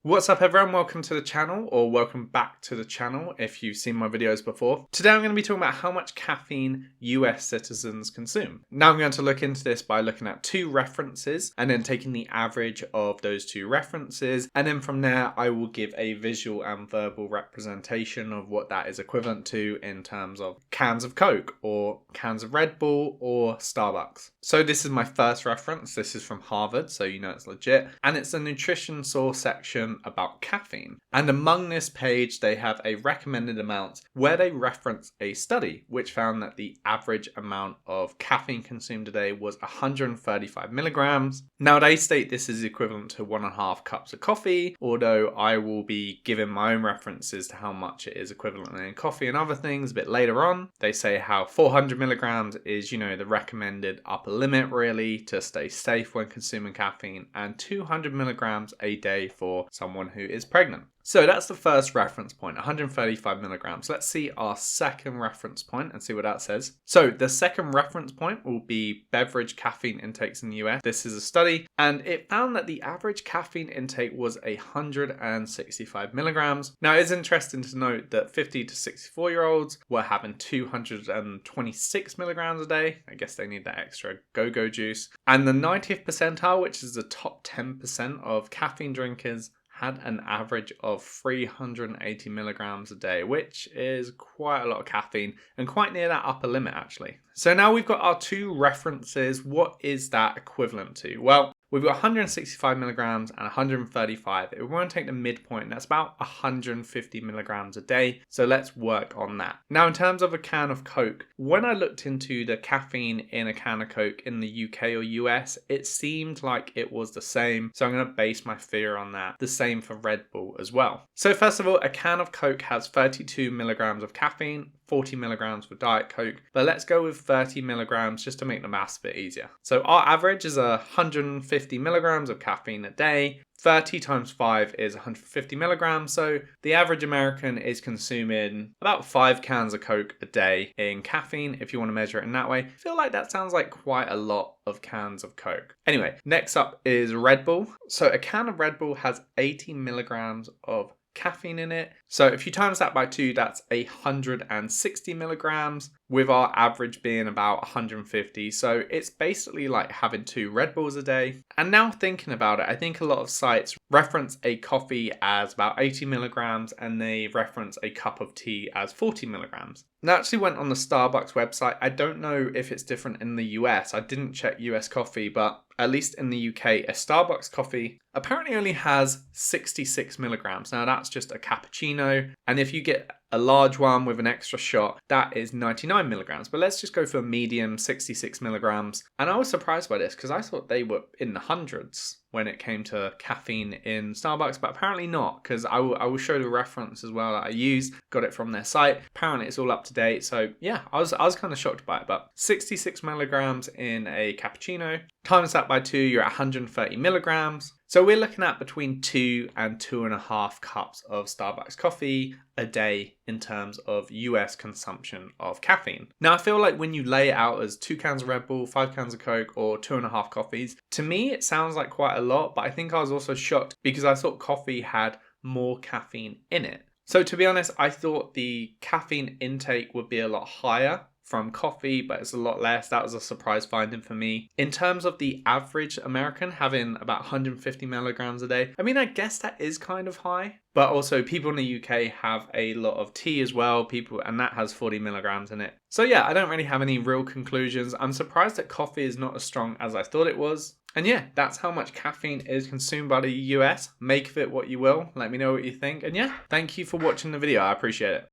What's up everyone, welcome to the channel, or welcome back to the channel if you've seen my videos before. Today I'm going to be talking about how much caffeine US citizens consume. Now I'm going to look into this by looking at two references and then taking the average of those two references, and then from there I will give a visual and verbal representation of what that is equivalent to in terms of cans of Coke or cans of Red Bull or Starbucks. So this is my first reference. This is from Harvard, so you know it's legit, and it's a nutrition source section about caffeine. And among this page they have a recommended amount where they reference a study which found that the average amount of caffeine consumed a day was 135 milligrams. Now they state this is equivalent to 1.5 cups of coffee, although I will be giving my own references to how much it is equivalent in coffee and other things a bit later on. They say how 400 milligrams is, the recommended upper limit really to stay safe when consuming caffeine, and 200 milligrams a day for someone who is pregnant. So that's the first reference point, 135 milligrams. Let's see our second reference point and see what that says. So the second reference point will be beverage caffeine intakes in the US. This is a study and it found that the average caffeine intake was 165 milligrams. Now it's interesting to note that 50 to 64-year-olds were having 226 milligrams a day. I guess they need that extra go-go juice. And the 90th percentile, which is the top 10% of caffeine drinkers, had an average of 380 milligrams a day, which is quite a lot of caffeine and quite near that upper limit actually. So now we've got our two references. What is that equivalent to? Well, we've got 165 milligrams and 135. If we want to take the midpoint, that's about 150 milligrams a day. So let's work on that. Now, in terms of a can of Coke, when I looked into the caffeine in a can of Coke in the UK or US, it seemed like it was the same. So I'm going to base my fear on that. The same for Red Bull as well. So first of all, a can of Coke has 32 milligrams of caffeine, 40 milligrams for Diet Coke, but let's go with 30 milligrams just to make the maths a bit easier. So our average is 150 milligrams of caffeine a day. 30 times 5 is 150 milligrams, so the average American is consuming about 5 cans of Coke a day in caffeine, if you want to measure it in that way. I feel like that sounds like quite a lot of cans of Coke. Anyway, next up is Red Bull. So a can of Red Bull has 80 milligrams of caffeine in it. So if you times that by 2, that's 160 milligrams, with our average being about 150. So it's basically like having 2 Red Bulls a day. And now thinking about it, I think a lot of sites reference a coffee as about 80 milligrams and they reference a cup of tea as 40 milligrams. And I actually went on the Starbucks website. I don't know if it's different in the US. I didn't check US coffee, but at least in the UK, a Starbucks coffee apparently only has 66 milligrams. Now that's just a cappuccino. And if you get a large one with an extra shot, that is 99 milligrams. But let's just go for a medium, 66 milligrams. And I was surprised by this because I thought they were in the hundreds when it came to caffeine in Starbucks, but apparently not, because I will show the reference as well that I used, got it from their site. Apparently it's all up to date. So yeah, I was kind of shocked by it, but 66 milligrams in a cappuccino, times that by 2, you're at 130 milligrams. So we're looking at between 2 and 2.5 cups of Starbucks coffee a day in terms of US consumption of caffeine. Now I feel like when you lay it out as 2 cans of Red Bull, 5 cans of Coke, or 2.5 coffees, to me it sounds like quite a lot, but I think I was also shocked because I thought coffee had more caffeine in it. So to be honest, I thought the caffeine intake would be a lot higher from coffee, but it's a lot less. That was a surprise finding for me. In terms of the average American having about 150 milligrams a day, I mean, I guess that is kind of high, but also people in the UK have a lot of tea as well, and that has 40 milligrams in it. So yeah, I don't really have any real conclusions. I'm surprised that coffee is not as strong as I thought it was. And yeah, that's how much caffeine is consumed by the US. Make of it what you will. Let me know what you think. And yeah, thank you for watching the video. I appreciate it.